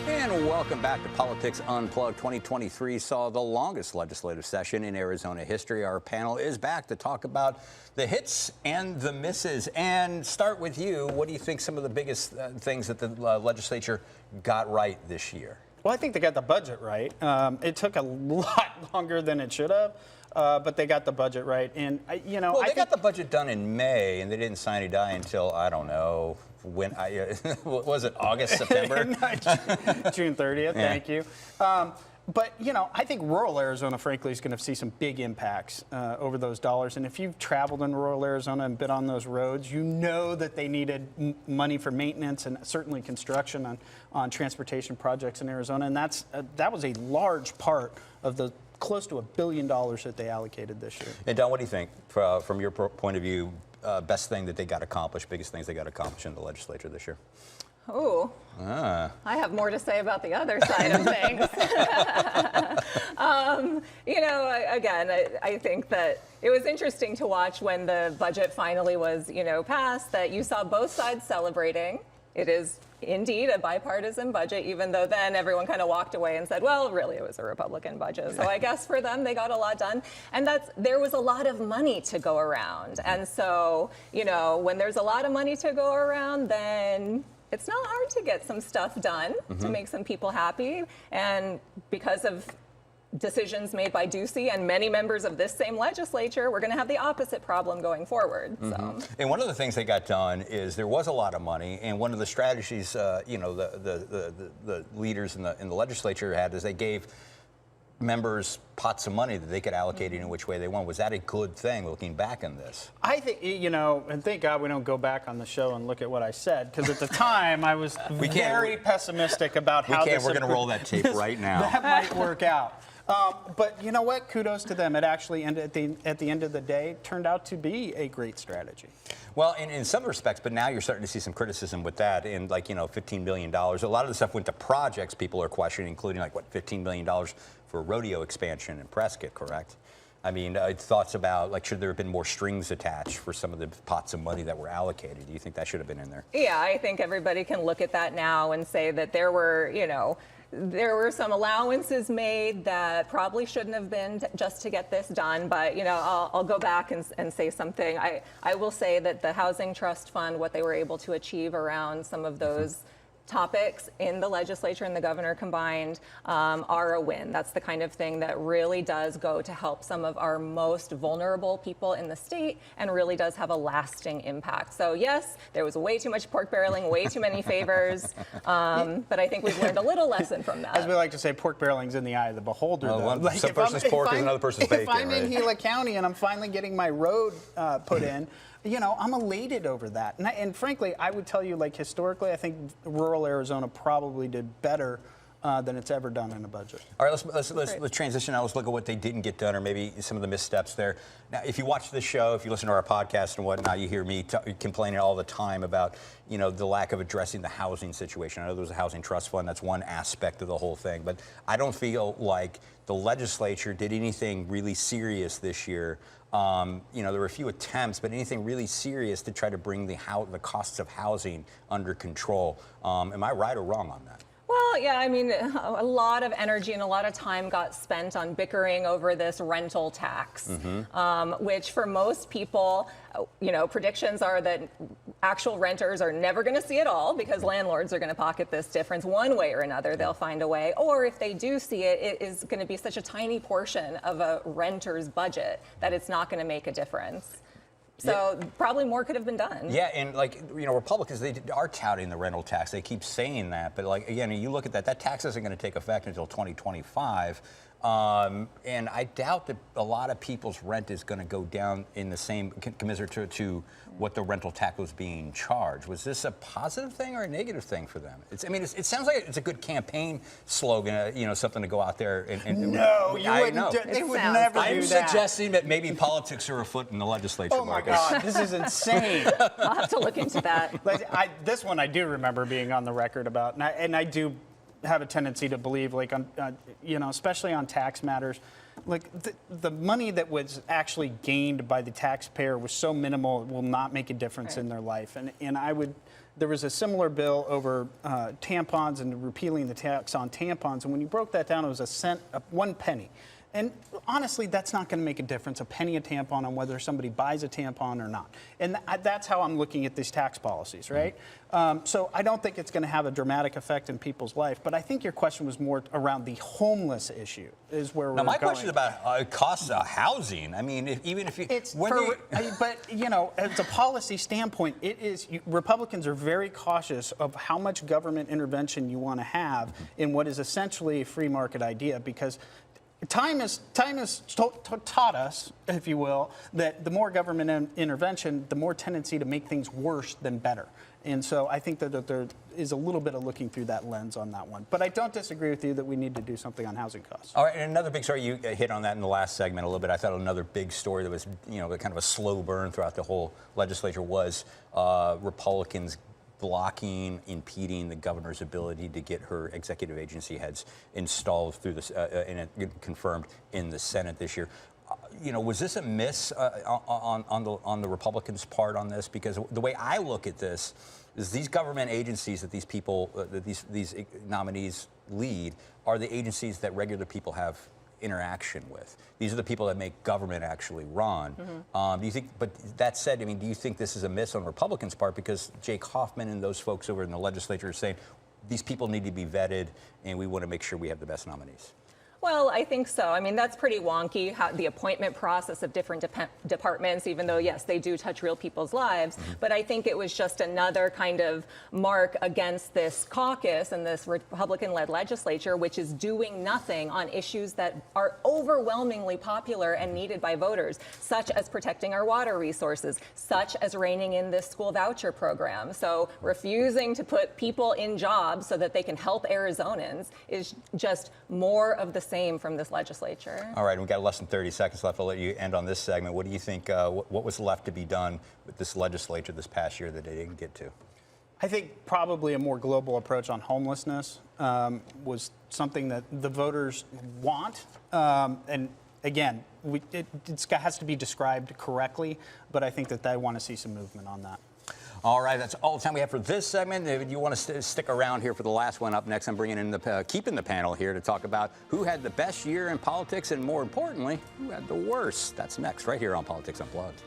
And welcome back to Politics Unplugged. 2023 saw the longest legislative session in Arizona history. Our panel is back to talk about the hits and the misses. And start with you. What do you think some of the biggest things that the legislature got right this year? Well, I think they got the budget right. It took a lot longer than it should have, but they got the budget right. And, well, they got the budget done in May, and they didn't sign a die until, I don't know, when what was it, August, September? June 30th, thank you. But, I think rural Arizona, frankly, is going to see some big impacts over those dollars. And if you've traveled in rural Arizona and been on those roads, you know that they needed money for maintenance and certainly construction on transportation projects in Arizona. And that was a large part of the close to $1 billion that they allocated this year. And Don, what do you think, from your point of view, best thing that they got accomplished, biggest things they got accomplished in the legislature this year? Oh, I have more to say about the other side of things. Again, I think that it was interesting to watch when the budget finally was, passed, that you saw both sides celebrating. It is indeed a bipartisan budget, even though then everyone kind of walked away and said, well, really, it was a Republican budget. So I guess for them, they got a lot done. And there was a lot of money to go around. And so, when there's a lot of money to go around, then it's not hard to get some stuff done to make some people happy. And because of decisions made by Ducey and many members of this same legislature, we're going to have the opposite problem going forward. So. And one of the things they got done is there was a lot of money, and one of the strategies, the leaders in the legislature had is they gave members pots of money that they could allocate in which way they want. Was that a good thing looking back on this? I think, and thank God we don't go back on the show and look at what I said, because at the time I was very pessimistic about how we're going to roll that tape right now. That might work out. But you know what? Kudos to them. It actually ended at the end of the day turned out to be a great strategy. Well, in some respects, but now you're starting to see some criticism with that. And $15 million. A lot of the stuff went to projects people are questioning, including $15 million for rodeo expansion in Prescott, correct? I mean, thoughts about should there have been more strings attached for some of the pots of money that were allocated? Do you think that should have been in there? Yeah, I think everybody can look at that now and say that there were, there were some allowances made that probably shouldn't have been just to get this done. But, I'll go back and say something. I will say that the Housing Trust Fund, what they were able to achieve around some of those topics in the legislature and the governor combined are a win. That's the kind of thing that really does go to help some of our most vulnerable people in the state and really does have a lasting impact. So yes, there was way too much pork barreling, way too many favors, but I think we've learned a little lesson from that. As we like to say, pork barreling's in the eye of the beholder. Some person's pork is another person's bacon. If I'm in Gila County and I'm finally getting my road put in, I'm elated over that. And frankly, I would tell you, historically, I think rural Arizona probably did better than it's ever done in a budget. All right, let's transition now. Let's look at what they didn't get done, or maybe some of the missteps there. Now, if you watch this show, if you listen to our podcast and whatnot, you hear me complaining all the time about, the lack of addressing the housing situation. I know there's a housing trust fund. That's one aspect of the whole thing. But I don't feel like the legislature did anything really serious this year. There were a few attempts, but anything really serious to try to bring the costs of housing under control. Am I right or wrong on that? Well, yeah, I mean, a lot of energy and a lot of time got spent on bickering over this rental tax, which for most people, predictions are that actual renters are never going to see it all because landlords are going to pocket this difference one way or another. They'll find a way. Or if they do see it, it is going to be such a tiny portion of a renter's budget that it's not going to make a difference. So probably more could have been done. Yeah, and Republicans, they are touting the rental tax. They keep saying that, but again, you look at that tax isn't going to take effect until 2025. And I doubt that a lot of people's rent is going to go down in the same commiserate to what the rental tax was being charged. Was this a positive thing or a negative thing for them? It sounds like it's a good campaign slogan, something to go out there and no, you wouldn't. They would never do that. I'm suggesting that maybe politics are afoot in the legislature. Oh my God, this is insane. I'll have to look into that. This one I do remember being on the record about, and I do have a tendency to believe, especially on tax matters, like the money that was actually gained by the taxpayer was so minimal, it will not make a difference in their life. And there was a similar bill over tampons and repealing the tax on tampons. And when you broke that down, it was 1 penny. And honestly, that's not going to make a difference, a penny a tampon on whether somebody buys a tampon or not. And that's how I'm looking at these tax policies, right? So I don't think it's going to have a dramatic effect in people's life. But I think your question was more around the homeless issue, is where we're going. Now, my question is about costs of housing. I mean, even if you... But, you know, as a policy standpoint, Republicans are very cautious of how much government intervention you want to have in what is essentially a free market idea, because time has taught us, if you will, that the more government intervention, the more tendency to make things worse than better. And so I think that there is a little bit of looking through that lens on that one. But I don't disagree with you that we need to do something on housing costs. All right, and another big story, you hit on that in the last segment a little bit. I thought another big story that was, you know, kind of a slow burn throughout the whole legislature was Republicans blocking, impeding the governor's ability to get her executive agency heads installed through this and confirmed in the Senate this year. You know, was this a miss on the Republicans' part on this? Because the way I look at this is these government agencies that these people, that these nominees lead, are the agencies that regular people have interaction with. These are the people that make government actually run. Do you think, but that said, I mean, do you think this is a miss on Republicans' part, because Jake Hoffman and those folks over in the legislature are saying these people need to be vetted and we want to make sure we have the best nominees? Well, I think so. I mean, that's pretty wonky, how the appointment process of different departments, even though, yes, they do touch real people's lives. But I think it was just another kind of mark against this caucus and this Republican-led legislature, which is doing nothing on issues that are overwhelmingly popular and needed by voters, such as protecting our water resources, such as reining in this school voucher program. So refusing to put people in jobs so that they can help Arizonans is just more of the same from this legislature. All right, we've got less than 30 seconds left. I'll let you end on this segment. What do you think, what was left to be done with this legislature this past year that they didn't get to? I think probably a more global approach on homelessness was something that the voters want. And again, it has to be described correctly, but I think that they want to see some movement on that. All right, that's all the time we have for this segment. If you want to stick around here for the last one, up next, I'm bringing in keeping the panel here to talk about who had the best year in politics and, more importantly, who had the worst. That's next, right here on Politics Unplugged.